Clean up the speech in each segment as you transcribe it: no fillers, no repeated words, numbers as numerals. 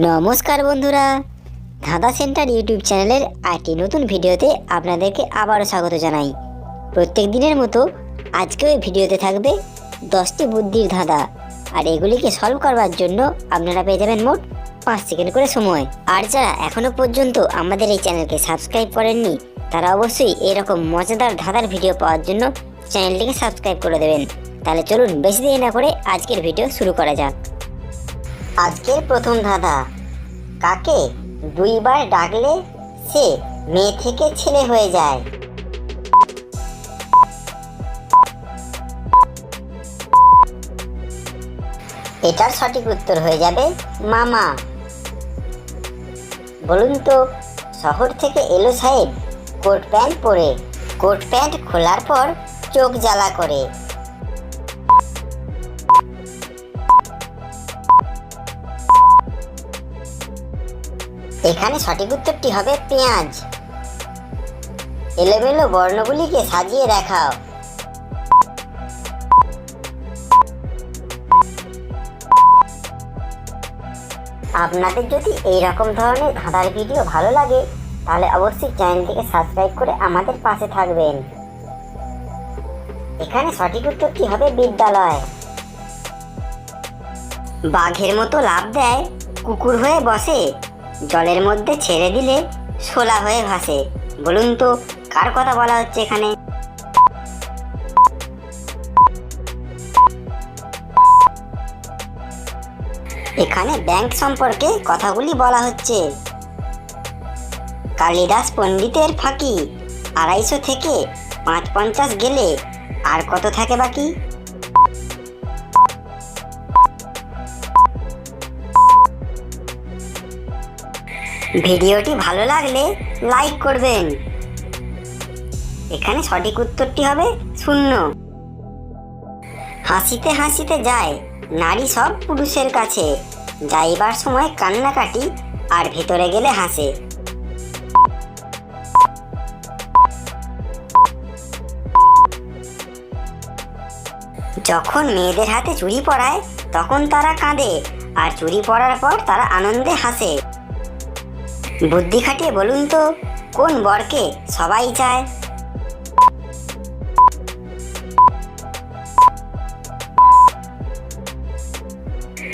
নমস্কার বন্ধুরা, ধাঁধা সেন্টার ইউটিউব চ্যানেলের আরেকটি নতুন ভিডিওতে আপনাদেরকে আবারও স্বাগত জানাই। প্রত্যেক দিনের মতো আজকেও এই ভিডিওতে থাকবে 10টি বুদ্ধির ধাঁধা, আর এগুলিকে সলভ করবার জন্য আপনারা পেয়ে যাবেন মোট 5 সেকেন্ড করে সময়। আর যারা এখনও পর্যন্ত আমাদের এই চ্যানেলকে সাবস্ক্রাইব করেননি তারা অবশ্যই এরকম মজাদার ধাঁধার ভিডিও পাওয়ার জন্য চ্যানেলটিকে সাবস্ক্রাইব করে দেবেন। তাহলে চলুন বেশি দেরি না করে আজকের ভিডিও শুরু করা যাক। আজকের প্রথম ধাঁধা, কাকে 2 বার ডাকলে সে মেয়ে থেকে ছেলে হয়ে যায়? এটার সঠিক উত্তর হয়ে যাবে মামা। বলুন তো, শহর থেকে এলো সাহেব কোট প্যান্ট পরে, কোট প্যান্ট খোলার পর চোখ জ্বালা করে। এখানে সঠিক উত্তরটি হবে পেঁয়াজ। এলোমেলো বর্ণগুলিকে সাজিয়ে দেখাও। আপনাদের যদি এই রকম ধরনের ধাঁধার ভিডিও ভালো লাগে তাহলে অবশ্যই চ্যানেলটিকে সাবস্ক্রাইব করে আমাদের পাশে থাকবেন। এখানে সঠিক উত্তরটি হবে বিদ্যালয়। বাঘের মতো লাফ দেয়, কুকুর হয়ে বসে, জলের মধ্যে ছেড়ে দিলে শোলা হয়ে ভাসে। বলুন তো কার কথা বলা হচ্ছে এখানে? এখানে ব্যাংক সম্পর্কে কথাগুলি বলা হচ্ছে। কালিদাস পণ্ডিতের ফাঁকি, 250 থেকে 550 গেলে আর কত থাকে বাকি? ভিডিওটি ভালো লাগলে লাইক করবেন। এখানে সঠিক উত্তরটি হবে 0। হাসিতে হাসিতে যায় নারী সব পুরুষের কাছে, যাইবার সময় কান্নাকাটি আর ভেতরে গেলে হাসে। যখন মেয়েদের হাতে চুড়ি পরায় তখন তারা কাঁদে, আর চুড়ি পরার পর তারা আনন্দে হাসে। বুদ্ধি খাটিয়ে বলুন তো কোন বরকে সবাই চায়?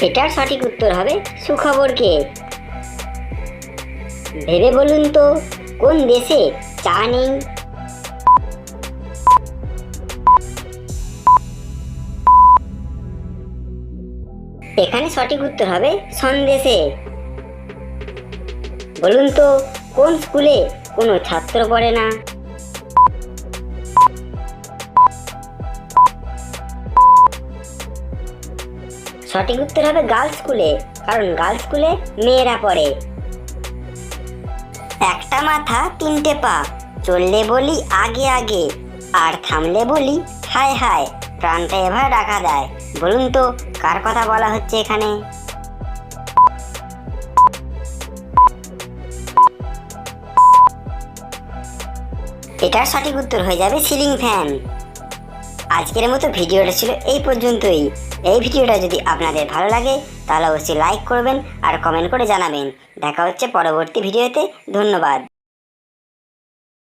এটার সঠিক উত্তর হবে সুখবরকে। ভেবে বলুন তো কোন দেশে চা নেই? এখানে সঠিক উত্তর হবে সন্দেশে। বলুন তো কোন স্কুলে কোনো ছাত্র পড়ে না? সঠিক উত্তর হবে গার্লস স্কুলে, কারণ গার্লস স্কুলে মেয়েরা পড়ে। একটা মাথা 3টে পা, চললে বলি আগে আগে, আর থামলে বলি হায় হায়, প্রাণটা এভাবে রাখা দেয়। বলুন তো কার কথা বলা হচ্ছে এখানে? এটার সঠিক উত্তর হয়ে যাবে সিলিং ফ্যান। আজকের মতো ভিডিওটা ছিল এই পর্যন্তই। এই ভিডিওটা যদি আপনাদের ভালো লাগে তাহলে অবশ্যই লাইক করবেন আর কমেন্ট করে জানাবেন। দেখা হচ্ছে পরবর্তী ভিডিওতে। ধন্যবাদ।